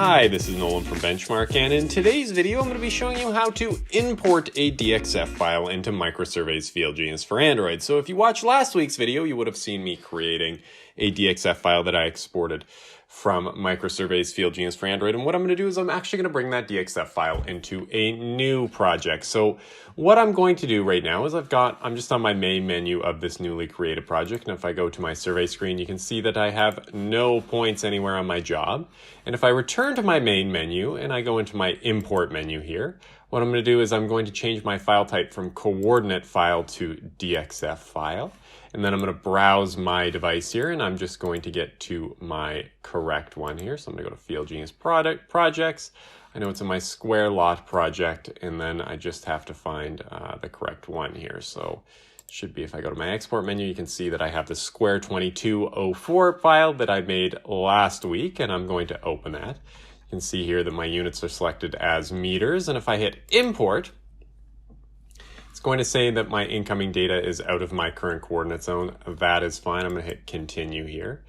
Hi, this is Nolan from Benchmark, and in today's video I'm going to be showing you how to import a DXF file into MicroSurvey's FieldGenius for Android. So if you watched last week's video, you would have seen me creating a DXF file that I exported from MicroSurvey's FieldGenius for Android. And what I'm going to do is I'm actually going to bring that DXF file into a new project. So what I'm going to do right now is I'm just on my main menu of this newly created project. And if I go to my survey screen, you can see that I have no points anywhere on my job. And if I return to my main menu and I go into my import menu here, what I'm going to do is I'm going to change my file type from coordinate file to DXF file. And then I'm going to browse my device here, and I'm just going to get to my correct one here. So I'm going to go to FieldGenius projects. I know it's in my square lot project, and then I just have to find the correct one here. So it should be, if I go to my export menu, you can see that I have the square 2204 file that I made last week, and I'm going to open that. You can see here that my units are selected as meters, and if I hit import, it's going to say that my incoming data is out of my current coordinate zone. That is fine. I'm going to hit continue here.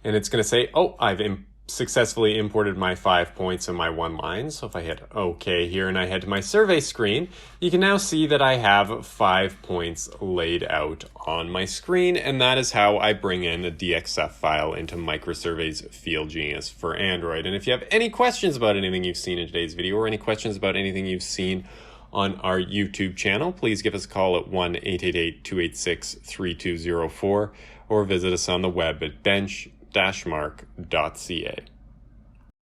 And it's going to say, oh, I've successfully imported my 5 points and my 1 line. So if I hit OK here and I head to my survey screen, you can now see that I have 5 points laid out on my screen. And that is how I bring in a DXF file into MicroSurvey's FieldGenius for Android. And if you have any questions about anything you've seen in today's video, or any questions about anything you've seen on our YouTube channel, please give us a call at 1-888-286-3204 or visit us on the web at bench-mark.ca.